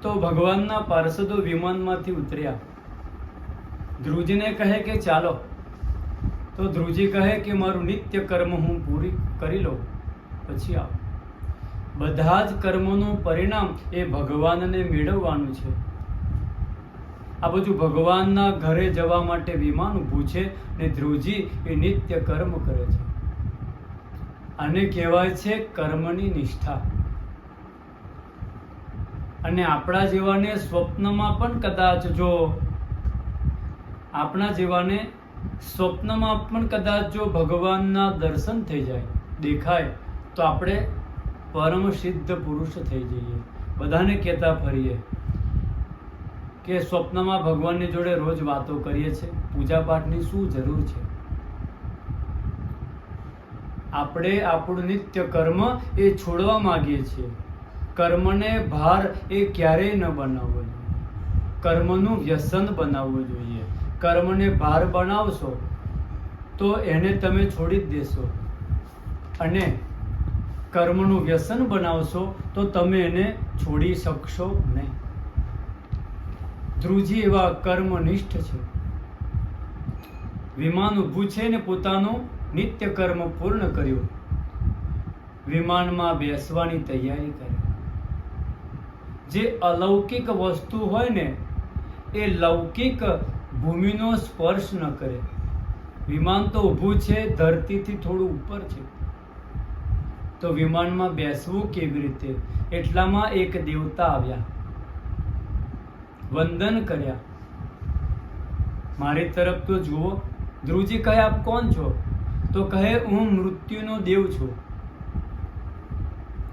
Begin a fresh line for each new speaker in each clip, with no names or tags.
તો ભગવાનના પાર્ષદો વિમાનમાંથી ઉતર્યા. ધ્રુવજીને કહે કે ચાલો. તો ધ્રુવજી કહે કે મારું નિત્ય કર્મ હું પૂરી કરી લઉં પછી આવો. બધા જ કર્મોનું પરિણામ એ ભગવાનને મેળવવાનું છે. આ બધું ભગવાનના ઘરે જવા માટે વિમાન ઊભું છે ને ધ્રુવજી એ નિત્ય કર્મ કરે છે. આને કહેવાય છે કર્મની નિષ્ઠા. અને આપણા જેવાને સ્વપ્નમાં પણ કદાચ જો ભગવાનના દર્શન થઈ જાય, દેખાય, તો આપણે પરમ સિદ્ધ પુરુષ થઈ જઈએ. બધાને કહેતા ફરીએ કે સ્વપ્નમાં ભગવાનની જોડે રોજ વાતો કરીએ છીએ, પૂજા પાઠની શું જરૂર છે? આપણે આપણું નિત્ય કર્મ એ છોડવા માંગીએ છીએ. કર્મને ભાર એ ક્યારેય ન બનાવવો જોઈએ. કર્મનું વ્યસન બનાવવું જોઈએ. કર્મને ભાર બનાવશો તો એને તમે છોડી જ દેશો, અને કર્મનું વ્યસન બનાવશો તો તમે એને છોડી શકશો નહીં. ધ્રુવજી એવા કર્મનિષ્ઠ છે. વિમાન ઊભું છે ને પોતાનું નિત્ય કર્મ પૂર્ણ કર્યું. વિમાનમાં બેસવાની તૈયારી કરી. જે અલૌકિક વસ્તુ હોય ને એ લૌકિક ભૂમિનો સ્પર્શ ન કરે. વિમાન તો ઊભું છે, ધરતીથી થોડું ઉપર છે, તો વિમાનમાં બેસવું કેવી રીતે? એટલામાં એક દેવતા આવ્યા, વંદન કર્યા. મારી તરફ તો જુઓ. ધ્રુવજી કહે આપ કોણ છો? તો કહે હું મૃત્યુનો દેવ છું.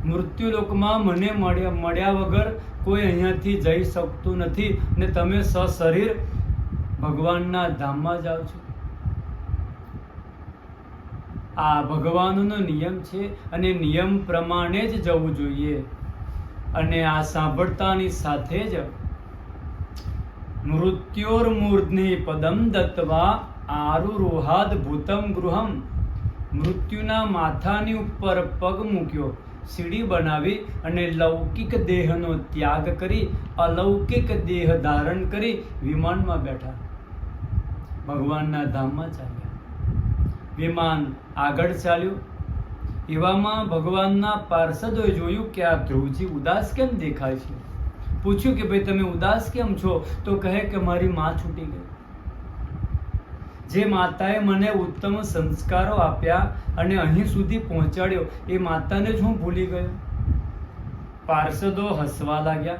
મૃત્યુલોકમાં મને મળ્યા વગર કોઈ અહીંયાથી જઈ શકતું નથી, ને તમે સશરીર ભગવાનના ધામમાં જાઓ છો. આ ભગવાનનો નિયમ છે અને નિયમ પ્રમાણે જ જવું જોઈએ. અને આ સાંભળતાની સાથે જ મૃત્યોર્મૂર્ધ્નિ પદમ દત્વા આરુરોહાદ ભૂતમ ગૃહમ. મૃત્યુના માથાની ઉપર પગ મૂક્યો, સીડી બનાવી અને લૌકિક દેહનો ત્યાગ કરી અલૌકિક દેહ ધારણ કરી વિમાનમાં બેઠા, ભગવાનના ધામમાં ચાલ્યા. વિમાન આગળ ચાલ્યું. એવામાં ભગવાનના પાર્ષદોએ જોયું કે આ ધ્રુવજી ઉદાસ કેમ દેખાય છે. પૂછ્યું કે ભાઈ તમે ઉદાસ કેમ છો? તો કહે કે મારી માં છૂટી ગઈ. જે માતાએ મને ઉત્તમ સંસ્કારો આપ્યા અને અહીં સુધી પહોંચાડ્યો, એ માતાને જ હું ભૂલી ગયો. પાર્ષદો હસવા લાગ્યા.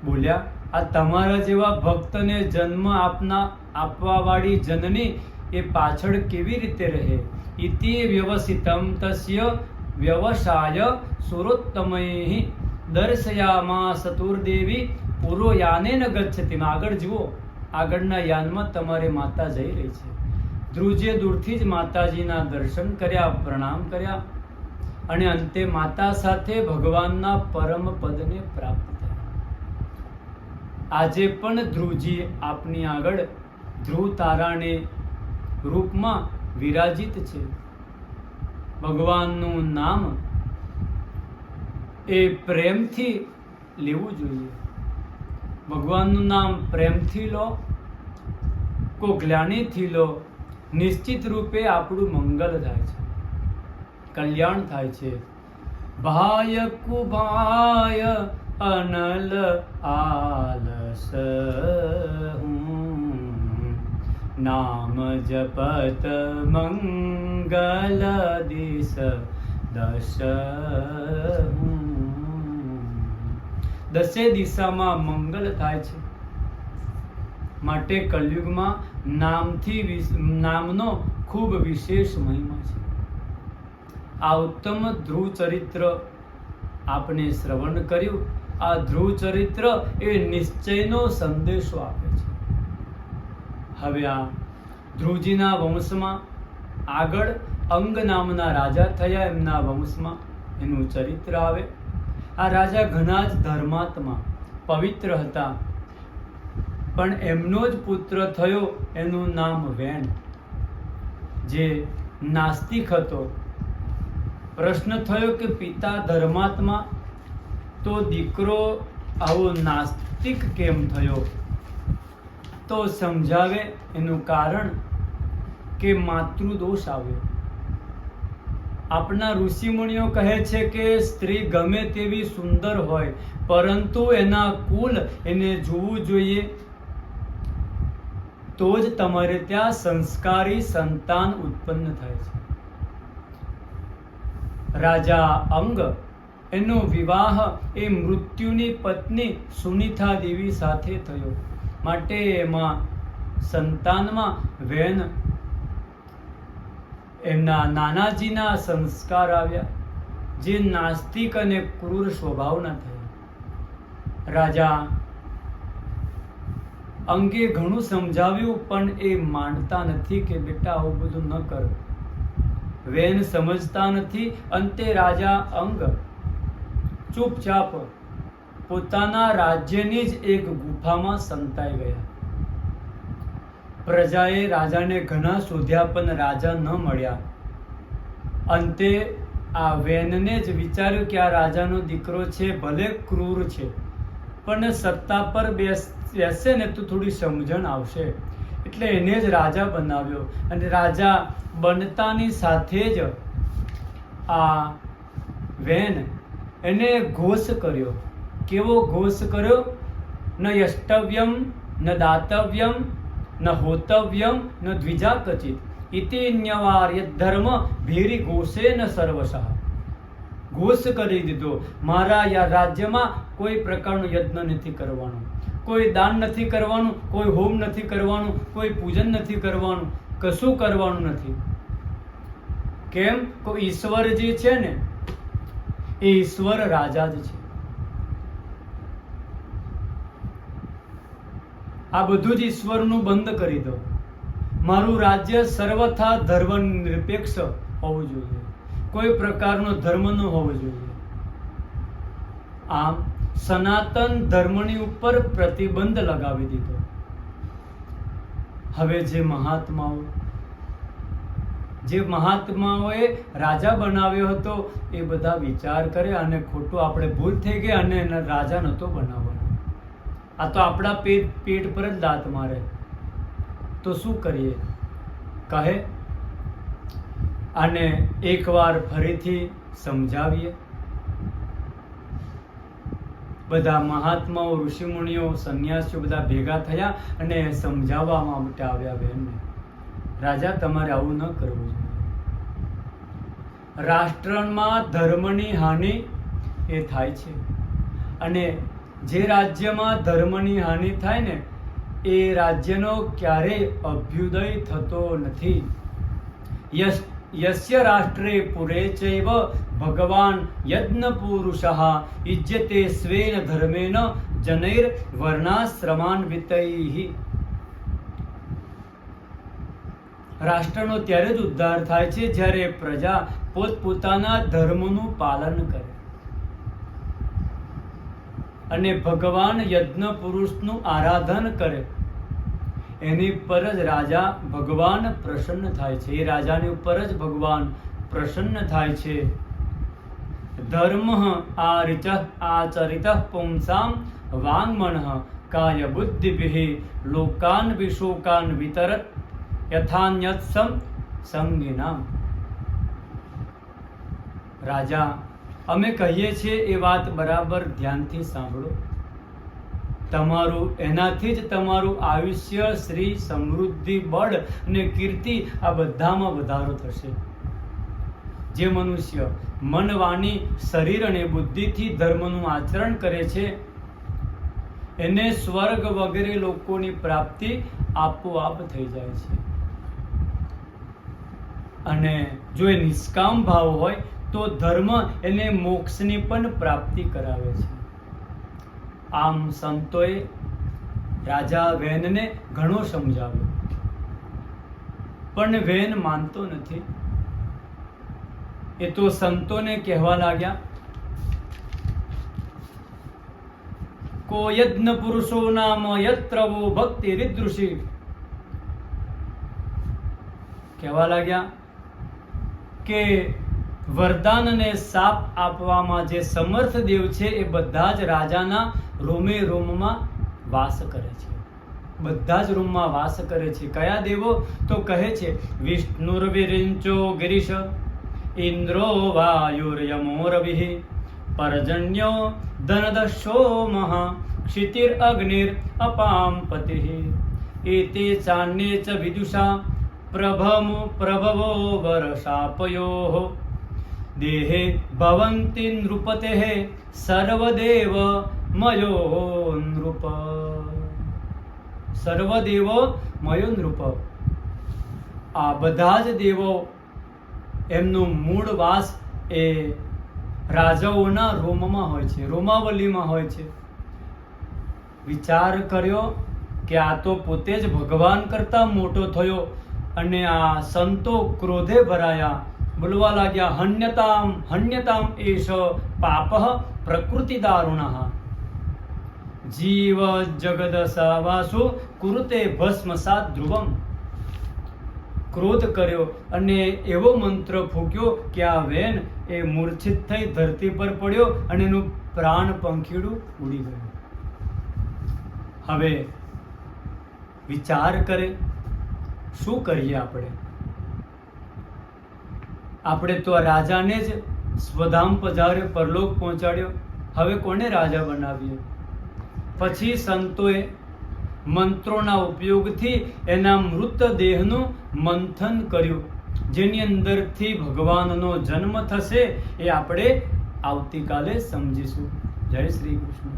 બોલ્યા આ તમારા જેવા ભક્તને જન્મ આપવા વાળી જનની એ પાછળ કેવી રીતે રહે? ઇતિ વ્યવસિતમ તસ્ય વ્યવસાય સુરોત્તમૈ દર્શયામા સતુર્દેવી પૂર્વ યાને ન ગચ્છતિ. આગળ જુઓ, આગળના યાનમાં તમારી માતા જઈ રહી છે. ધ્રુવજીએ દૂરથી જ માતાજીના દર્શન કર્યા, પ્રણામ કર્યા અને અંતે માતા સાથે ભગવાનના પરમ પદને પ્રાપ્ત થયા. આજે પણ ધ્રુવજી આપની આગળ ધ્રુવ તારાને રૂપમાં વિરાજિત છે. ભગવાનનું નામ એ પ્રેમથી લેવું જોઈએ. ભગવાનનું નામ પ્રેમથી લો, કોગલાણીથી લો, નિશ્ચિત રૂપે આપણું મંગલ થાય છે, કલ્યાણ થાય છે. ભાય કુભાય અનલ આલસ નામ જપત મંગલ દિશ દશ. દસે દિશામાં મંગલ થાય છે. માટે કલયુગમાં નામનો ખૂબ વિશેષ મહિમા છે. આ ઉત્તમ ધ્રુવ ચરિત્ર આપણે શ્રવણ કર્યું. આ ધ્રુવ ચરિત્ર એ નિશ્ચયનો સંદેશો આપે છે. હવે આ ધ્રુવજીના વંશમાં આગળ અંગ નામના રાજા થયા. એમના વંશમાં એનું ચરિત્ર આવે. આ રાજા ઘણા જ ધર્માત્મા પવિત્ર હતા, પણ એમનો જ પુત્ર થયો, એનું નામ વેણ, જે નાસ્તિક હતો. પ્રશ્ન થયો કે પિતા ધર્માત્મા તો દીકરો આવો નાસ્તિક કેમ થયો? તો સમજાવે એનું કારણ કે માતૃદોષ આવ્યો. આપણા ઋષિમુનિઓ કહે છે કે સ્ત્રી ગમે તેવી સુંદર હોય, પરંતુ એના કુલ એને જોવું જોઈએ, તો જ તમારે ત્યાં સંસ્કારી સંતાન ઉત્પન્ન થાય છે. રાજા અંગ એનો વિવાહ એ મૃત્યુની પત્ની સુનિતા દેવી સાથે થયો, માટે એમાં સંતાનમાં વેન એમના નાનાજીના સંસ્કાર આવ્યા, જે નાસ્તિક અને ક્રૂર સ્વભાવના થયા. રાજા અંગે ઘણું સમજાવ્યું, પણ એ માનતા નથી કે બેટા આવું બધું ન કર. વેન સમજતા નથી. અંતે રાજા અંગ ચૂપચાપ પોતાના રાજ્યની જ એક ગુફામાં સંતાઈ ગયા. પ્રજાએ રાજાને ઘણા શોધ્યા, પણ રાજા ન મળ્યા. અંતે આ વેનને જ વિચાર્યું કે આ રાજાનો દીકરો છે, ભલે ક્રૂર છે, પણ સત્તા પર બેસે ને તો થોડી સમજણ આવશે, એટલે એને જ રાજા બનાવ્યો. અને રાજા બનતાની સાથે જ આ વેન એને ઘોષ કર્યો. કેવો ઘોષ કર્યો? ન યષ્ટવ્યમ ન દાતવ્યમ ન હોતવ્યમ ન દ્વિજા કચિત ઇતિ ન્યવાર્ય ધર્મ ભેરી ઘોષે ન સર્વશઃ. ઘોષ કરી દીધો, મારા રાજ્યમાં કોઈ પ્રકારનો યજ્ઞ નથી કરવાનો, કોઈ દાન નથી કરવાનું, કોઈ હોમ નથી કરવાનું, કોઈ પૂજન નથી કરવાનું, કશું કરવાનું નથી. કેમ? કોઈ ઈશ્વર જે છે ને એ ઈશ્વર રાજા જ છે. આ બધું જ ઈશ્વરનું બંધ કરી દો. મારું રાજ્ય સર્વથા ધર્મ નિરપેક્ષ હોવું જોઈએ, કોઈ પ્રકારનો ધર્મ ન હોવો જોઈએ. આમ સનાતન ધર્મની ઉપર પ્રતિબંધ લગાવી દીધો. હવે જે મહાત્માઓએ રાજા બનાવ્યો હતો એ બધા વિચાર કરે અને ખોટું આપણે ભૂલ થઈ ગઈ અને રાજા નહોતો બનાવવાનો. આ તો આપણા પેટ પર જ દાંત મારે, તો શું કરીએ? કહે અને એકવાર ફરીથી સમજાવીએ. બધા મહાત્માઓ, ઋષિમુનિઓ, સંન્યાસીઓ બધા ભેગા થયા અને સમજાવવા માટે આવ્યા બહેનને, રાજા તમારે આવું ન કરવું જોઈએ. રાષ્ટ્રમાં ધર્મની હાનિ એ થાય છે, અને જે રાજ્યમાં ધર્મની હાનિ થાય ને એ રાજ્યનો ક્યારેય અભ્યુદય થતો નથી. યસ્ય રાષ્ટ્રે પુરે ચૈવ ભગવાન યજ્ઞ પુરુષઃ ઇજ્યતે સ્વેન ધર્મેન જનૈર વર્ણાશ્રમાન્વિતૈઃ. રાષ્ટ્રનો ત્યારે જ ઉદ્ધાર થાય છે જ્યારે પ્રજા પોતપોતાના ધર્મનું પાલન કરે અને ભગવાન યજ્ઞ પુરુષનું આરાધન કરે. એની પર જ રાજા ભગવાન પ્રસન્ન થાય છે. એ રાજાની ઉપર જ ભગવાન પ્રસન્ન થાય છે. ધર્મ આચરિત પુંસામ વાંગ્મનઃ કાય બુદ્ધિભિઃ લોકાન વિશોકાન વિતરત યથાન્યત્સમ સંગિનામ. રાજા અમે કહીએ છીએ એ વાત બરાબર ધ્યાનથી સાંભળો. એનાથી જ તમારું આયુષ્ય, શ્રી, સમૃદ્ધિ, બળ અને કીર્તિ આ બધામાં વધારો થશે. જે મનુષ્ય મન, વાણી, શરીર અને બુદ્ધિથી ધર્મનું આચરણ કરે છે એને સ્વર્ગ વગેરે લોકોની પ્રાપ્તિ આપોઆપ થઈ જાય છે. અને જો એ નિષ્કામ ભાવ હોય તો ધર્મ એને મોક્ષની પણ પ્રાપ્તિ કરાવે છે. આમ સંતોએ રાજા વેનને ઘણો સમજાવ્યો, પણ વેન માનતો નથી. એ તો સંતોને કહેવા લાગ્યા, કો યજ્ઞ પુરુષો નામ યત્ર વો ભક્તિ રિદૃષિ. કહેવા લાગ્યા કે વરદાન અને શાપ આપવામાં જે સમર્થ દેવ છે એ બધા જ રાજાના રોમે રોમમાં વાસ કરે છે, બધા જ રૂમમાં વાસ કરે છે. કયા દેવો? તો કહે છે વિષ્ણુર્વિરિંચો ગિરીશ, ઇન્દ્રો વાયુર્યમો રવિઃ, પર્જન્યો ધનદશો મહા, ક્ષિતિર અગ્નિર અપામ પતિઃ, એતે ચાન્યે ચ વિદુષા પ્રભવો વર્ષાપયોઃ, દેહે ભવન્તિ નૃપતેઃ સર્વદેવ મયો નૃપ. સર્વદેવો મયો નૃપ. આ બધા જ દેવો એમનું મૂળ વાસ એ રાજાઓના રોમમાં હોય છે, રોમાવલીમાં હોય છે. વિચાર કર્યો કે આ તો પોતે જ ભગવાન કરતા મોટો થયો અને આ સંતો ક્રોધે ભરાયા, બોલવા લાગ્યા હન્યતામ હન્યતામ એષ પાપઃ પ્રકૃતિ દારુણઃ, જીવ જગદસા વાસુ કુરુતે ભસ્મસાત ધ્રુવમ. ક્રોધ કર્યો અને એવો મંત્ર ફૂંક્યો કે આ વેન એ મૂર્છિત થઈ ધરતી પર પડ્યો અને એનું પ્રાણ પંખીડું ઉડી ગયું. હવે વિચાર કરે શું કરીએ આપણે? આપણે તો આ રાજાને જ સ્વધામ પધાર્યો, પરલોક પહોંચાડ્યો, હવે કોને રાજા બનાવીએ? પછી સંતોએ મંત્રોના ઉપયોગથી એના મૃતદેહનું મંથન કર્યું, જેની અંદરથી ભગવાનનો જન્મ થશે એ આપણે આવતીકાલે સમજીશું. જય શ્રી કૃષ્ણ.